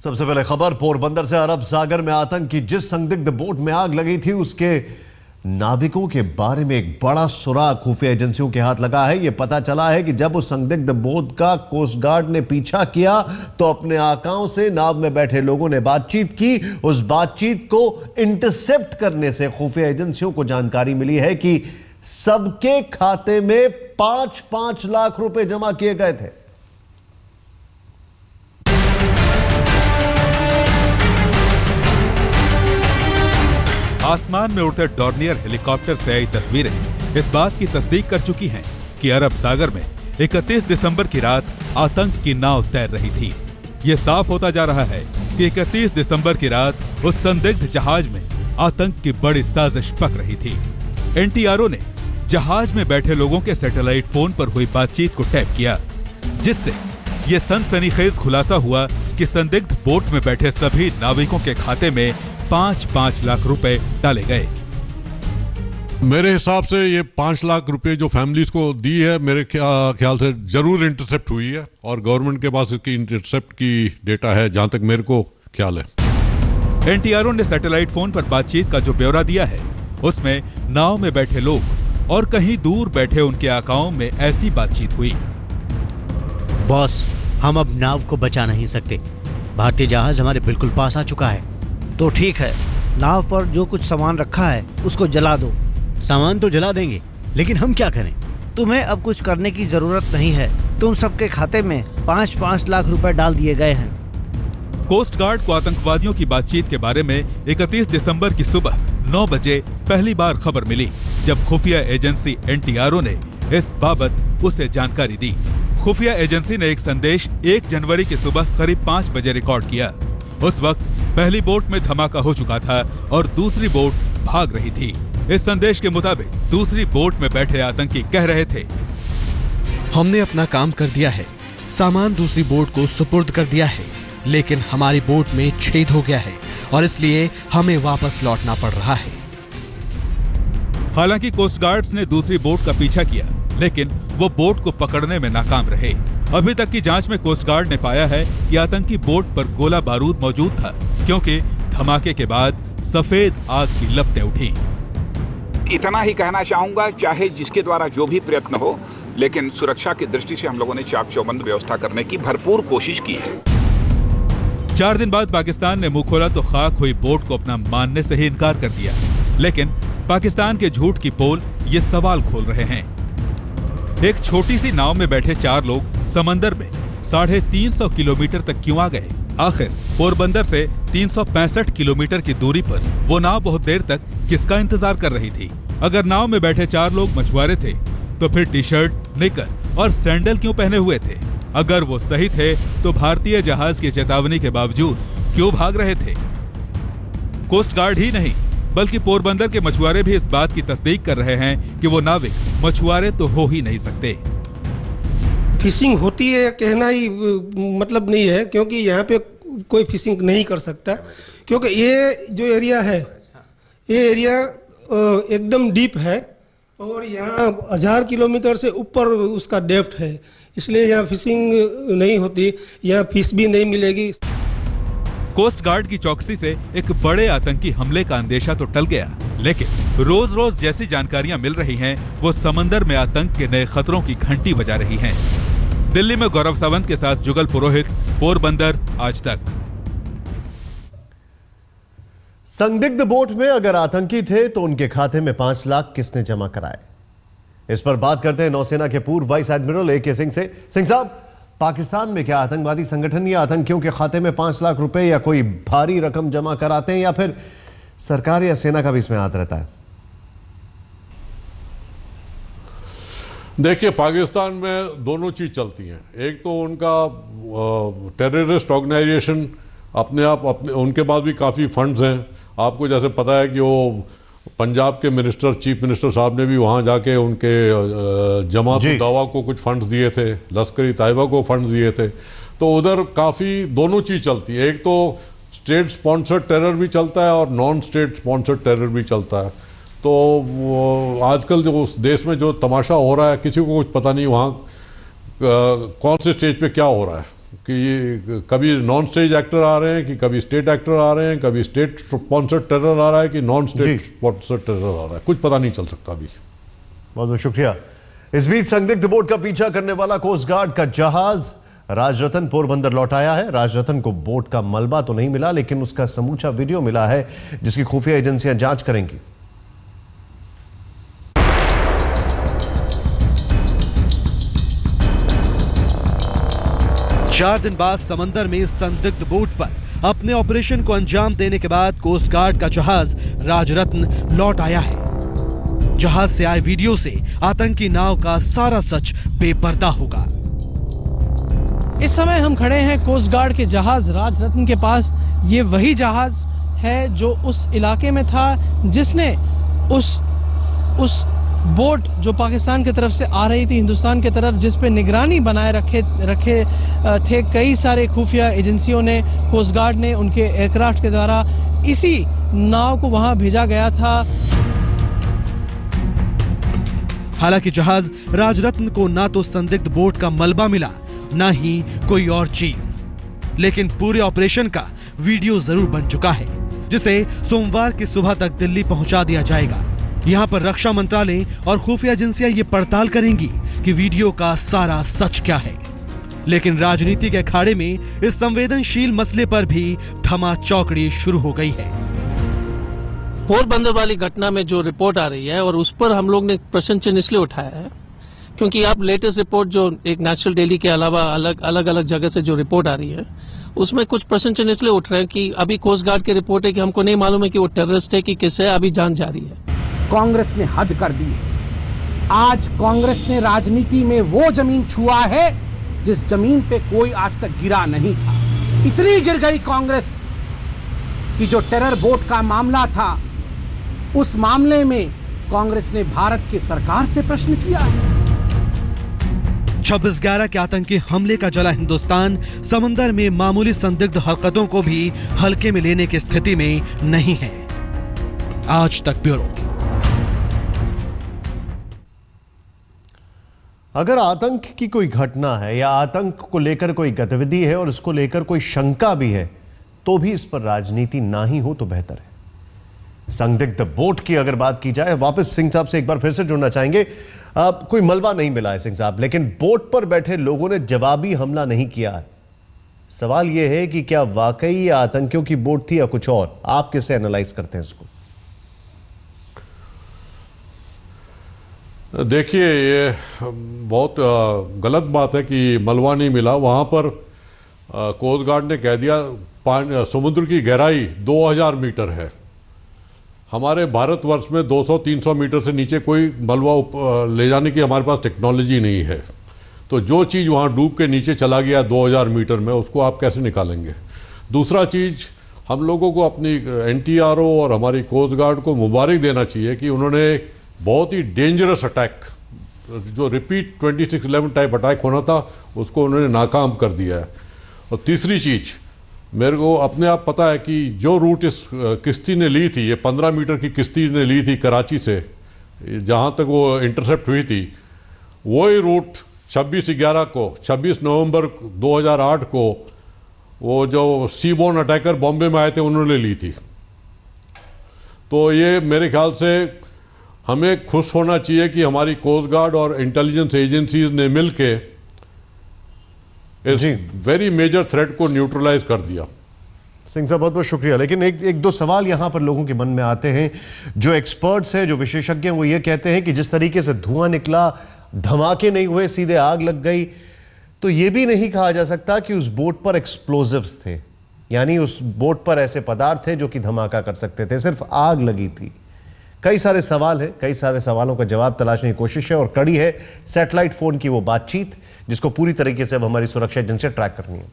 सबसे पहले खबर पोरबंदर से। अरब सागर में आतंक की जिस संदिग्ध बोट में आग लगी थी उसके नाविकों के बारे में एक बड़ा सुराग खुफिया एजेंसियों के हाथ लगा है। यह पता चला है कि जब उस संदिग्ध बोट का कोस्ट गार्ड ने पीछा किया तो अपने आकाओं से नाव में बैठे लोगों ने बातचीत की। उस बातचीत को इंटरसेप्ट करने से खुफिया एजेंसियों को जानकारी मिली है कि सबके खाते में 5-5 लाख रुपए जमा किए गए थे। आसमान में उड़ते डॉर्नियर हेलीकॉप्टर से आई तस्वीरें इस बात की तस्दीक कर चुकी हैं कि अरब सागर में 31 दिसंबर की रात आतंक की नाव तैर रही थी। ये साफ होता जा रहा है कि 31 दिसंबर की रात उस संदिग्ध जहाज में आतंक की बड़ी साजिश पक रही थी। एनटीआरओ ने जहाज में बैठे लोगों के सैटेलाइट फोन पर हुई बातचीत को टैप किया, जिससे ये सनसनीखेज खुलासा हुआ कि संदिग्ध बोट में बैठे सभी नाविकों के खाते में 5-5 लाख रुपए डाले गए। मेरे हिसाब से ये 5 लाख रुपए जो फैमिलीज को दी है, मेरे ख्याल से जरूर इंटरसेप्ट हुई है और गवर्नमेंट के पास इसकी इंटरसेप्ट की डेटा है, जहां तक मेरे को ख्याल है। एनटीआरओ ने सैटेलाइट फोन पर बातचीत का जो ब्यौरा दिया है उसमें नाव में बैठे लोग और कहीं दूर बैठे उनके आकाओं में ऐसी बातचीत हुई। बॉस, हम अब नाव को बचा नहीं सकते। भारतीय जहाज हमारे बिल्कुल पास आ चुका है। तो ठीक है, नाव पर जो कुछ सामान रखा है उसको जला दो। सामान तो जला देंगे, लेकिन हम क्या करें? तुम्हें अब कुछ करने की जरूरत नहीं है। तुम सबके खाते में 5-5 लाख रुपए डाल दिए गए हैं। कोस्ट गार्ड को आतंकवादियों की बातचीत के बारे में 31 दिसंबर की सुबह 9 बजे पहली बार खबर मिली, जब खुफिया एजेंसी एनटीआरओ ने इस बाबत उसे जानकारी दी। खुफिया एजेंसी ने एक संदेश 1 जनवरी की सुबह करीब 5 बजे रिकॉर्ड किया। उस वक्त पहली बोट में धमाका हो चुका था और दूसरी बोट भाग रही थी। इस संदेश के मुताबिक दूसरी बोट में बैठे आतंकी कह रहे थे, हमने अपना काम कर दिया है, सामान दूसरी बोट को सुपुर्द कर दिया है, लेकिन हमारी बोट में छेद हो गया है और इसलिए हमें वापस लौटना पड़ रहा है। हालांकि कोस्ट गार्ड्स ने दूसरी बोट का पीछा किया, लेकिन वो बोट को पकड़ने में नाकाम रहे। अभी तक की जांच में कोस्ट गार्ड ने पाया है कि आतंकी बोट पर गोला बारूद मौजूद था, क्योंकि धमाके के बाद सफेद आग की लपटें उठी। इतना ही कहना चाहूंगा, चाहे जिसके द्वारा जो भी प्रयत्न हो, लेकिन सुरक्षा की दृष्टि से हम लोगों ने चाक चौबंद व्यवस्था करने की भरपूर कोशिश की है। 4 दिन बाद पाकिस्तान ने मुंह खोला तो खाक हुई बोट को अपना मानने से ही इनकार कर दिया, लेकिन पाकिस्तान के झूठ की पोल ये सवाल खोल रहे हैं। एक छोटी सी नाव में बैठे 4 लोग समंदर में 350 किलोमीटर तक क्यों आ गए? आखिर पोरबंदर से 365 किलोमीटर की दूरी पर वो नाव बहुत देर तक किसका इंतजार कर रही थी? अगर नाव में बैठे 4 लोग मछुआरे थे तो फिर टी-शर्ट, निकर और सैंडल क्यों पहने हुए थे? अगर वो सही थे तो भारतीय जहाज की चेतावनी के बावजूद क्यों भाग रहे थे? कोस्ट गार्ड ही नहीं बल्कि पोरबंदर के मछुआरे भी इस बात की तस्दीक कर रहे हैं कि वो नाविक मछुआरे तो हो ही नहीं सकते। फिशिंग होती है कहना ही मतलब नहीं है, क्योंकि यहाँ पे कोई फिशिंग नहीं कर सकता, क्योंकि ये जो एरिया है ये एरिया एकदम डीप है और यहाँ 1000 किलोमीटर से ऊपर उसका डेप्थ है, इसलिए यहाँ फिशिंग नहीं होती, यहाँ फिश भी नहीं मिलेगी। कोस्ट गार्ड की चौकसी से एक बड़े आतंकी हमले का अंदेशा तो टल गया, लेकिन रोज रोज जैसी जानकारियां मिल रही हैं, वो समंदर में आतंक के नए खतरों की घंटी बजा रही हैं। दिल्ली में गौरव सावंत के साथ जुगल पुरोहित, पोरबंदर, आज तक। संदिग्ध बोट में अगर आतंकी थे तो उनके खाते में 5 लाख किसने जमा कराए? इस पर बात करते हैं नौसेना के पूर्व वाइस एडमिरल AK सिंह से। सिंह साहब, पाकिस्तान में क्या आतंकवादी संगठन या आतंकियों के खाते में 5 लाख रुपए या कोई भारी रकम जमा कराते हैं, या फिर सरकार या सेना का भी इसमें हाथ रहता है? देखिए, पाकिस्तान में दोनों चीज चलती हैं। एक तो उनका टेररिस्ट ऑर्गेनाइजेशन अपने उनके पास भी काफी फंड्स हैं। आपको जैसे पता है कि वो पंजाब के चीफ मिनिस्टर साहब ने भी वहां जाके उनके जमात दावा को कुछ फंड्स दिए थे, लश्कर-ए तैयबा को फंड्स दिए थे। तो उधर काफी दोनों चीज चलती है। एक तो स्टेट स्पॉन्सर्ड टेरर भी चलता है और नॉन स्टेट स्पॉन्सर्ड टेरर भी चलता है। तो आजकल जो उस देश में जो तमाशा हो रहा है, किसी को कुछ पता नहीं वहां कौन से स्टेज पे क्या हो रहा है। कि कभी नॉन स्टेज एक्टर आ रहे हैं, कि कभी स्टेट एक्टर आ रहे हैं, कभी स्टेट स्पॉन्सर्ड टेरर आ रहा है, कि नॉन स्टेट स्पॉन्सर्ड टेरर आ रहा है, कुछ पता नहीं चल सकता अभी। बहुत बहुत शुक्रिया। इस बीच संदिग्ध बोट का पीछा करने वाला कोस्ट गार्ड का जहाज राजरतन पोरबंदर लौट आया है। राजरतन को बोट का मलबा तो नहीं मिला, लेकिन उसका समूचा वीडियो मिला है, जिसकी खुफिया एजेंसियां जांच करेंगी। चार दिन बाद समंदर में संदिग्ध बोट पर अपने ऑपरेशन को अंजाम देने के बाद कोस्ट गार्ड का जहाज राजरत्न लौट आया है। जहाज से आए वीडियो से आतंकी नाव का सारा सच बेपर्दा होगा। इस समय हम खड़े हैं कोस्ट गार्ड के जहाज राजरत्न के पास। ये वही जहाज है जो उस इलाके में था जिसने उस बोट जो पाकिस्तान की तरफ से आ रही थी हिंदुस्तान की तरफ, जिस पे निगरानी बनाए रखे थे कई सारे खुफिया एजेंसियों ने, कोस्ट गार्ड ने उनके एयरक्राफ्ट के द्वारा इसी नाव को वहां भेजा गया था। हालांकि जहाज राजरत्न को ना तो संदिग्ध बोट का मलबा मिला, ना ही कोई और चीज, लेकिन पूरे ऑपरेशन का वीडियो जरूर बन चुका है, जिसे सोमवार की सुबह तक दिल्ली पहुंचा दिया जाएगा। यहां पर रक्षा मंत्रालय और खुफिया एजेंसियां ये पड़ताल करेंगी कि वीडियो का सारा सच क्या है। लेकिन राजनीति के अखाड़े में इस संवेदनशील मसले पर भी धमाचौकड़ी शुरू हो गई है। पोरबंदर वाली घटना में जो रिपोर्ट आ रही है और उस पर हम लोग ने प्रश्न चिन्ह इसलिए उठाया है क्योंकि आप लेटेस्ट रिपोर्ट जो एक नेशनल डेली के अलावा अलग जगह से जो रिपोर्ट आ रही है उसमें कुछ प्रश्न चिन्ह इसलिए उठ रहे हैं कि अभी कोस्ट गार्ड की रिपोर्ट है कि हमको नहीं मालूम है कि वो टेररिस्ट है कि किस है, अभी जांच जारी है। कांग्रेस ने हद कर दी है। आज कांग्रेस ने राजनीति में वो जमीन छुआ है जिस जमीन पे कोई आज तक गिरा नहीं था। इतनी गिर गई कांग्रेस कि जो टेरर बोट का मामला था, उस मामले में कांग्रेस ने भारत की सरकार से प्रश्न किया है। 26/11 के आतंकी हमले का जला हिंदुस्तान समंदर में मामूली संदिग्ध हरकतों को भी हल्के में लेने की स्थिति में नहीं है। आज तक ब्यूरो। अगर आतंक की कोई घटना है या आतंक को लेकर कोई गतिविधि है और इसको लेकर कोई शंका भी है, तो भी इस पर राजनीति ना ही हो तो बेहतर है। संदिग्ध बोट की अगर बात की जाए, वापस सिंह साहब से एक बार फिर से जुड़ना चाहेंगे। कोई मलबा नहीं मिला है सिंह साहब, लेकिन बोट पर बैठे लोगों ने जवाबी हमला नहीं किया है। सवाल यह है कि क्या वाकई ये आतंकियों की बोट थी या कुछ और? आप कैसे एनालाइज करते हैं इसको? देखिए, ये बहुत गलत बात है कि मलबा नहीं मिला। वहां पर कोस्ट गार्ड ने कह दिया समुद्र की गहराई 2000 मीटर है। हमारे भारतवर्ष में 200-300 मीटर से नीचे कोई मलबा ले जाने की हमारे पास टेक्नोलॉजी नहीं है। तो जो चीज़ वहाँ डूब के नीचे चला गया 2000 मीटर में, उसको आप कैसे निकालेंगे? दूसरा चीज़, हम लोगों को अपनी NTRO और हमारी कोस्ट गार्ड को मुबारक देना चाहिए कि उन्होंने बहुत ही डेंजरस अटैक, जो रिपीट 26/11 टाइप अटैक होना था, उसको उन्होंने नाकाम कर दिया है। और तीसरी चीज़, मेरे को अपने आप पता है कि जो रूट इस किश्ती ने ली थी, ये 15 मीटर की किश्ती ने ली थी कराची से, जहां तक वो इंटरसेप्ट हुई थी, वही रूट 26 नवंबर 2008 को वो जो सीबोर्न अटैकर बॉम्बे में आए थे उन्होंने ली थी। तो ये मेरे ख्याल से हमें खुश होना चाहिए कि हमारी कोस्ट गार्ड और इंटेलिजेंस एजेंसीज ने मिलके इस वेरी मेजर थ्रेट को न्यूट्रलाइज कर दिया। सिंह साहब, बहुत बहुत शुक्रिया। लेकिन एक दो सवाल यहां पर लोगों के मन में आते हैं। जो एक्सपर्ट्स हैं, जो विशेषज्ञ हैं, वो ये कहते हैं कि जिस तरीके से धुआं निकला, धमाके नहीं हुए, सीधे आग लग गई, तो ये भी नहीं कहा जा सकता कि उस बोट पर एक्सप्लोजिव्स थे, यानी उस बोट पर ऐसे पदार्थ थे जो कि धमाका कर सकते थे, सिर्फ आग लगी थी। कई सारे सवाल हैं, कई सारे सवालों का जवाब तलाशने की कोशिश है, और कड़ी है सैटेलाइट फोन की वो बातचीत जिसको पूरी तरीके से अब हमारी सुरक्षा एजेंसी ट्रैक करनी है।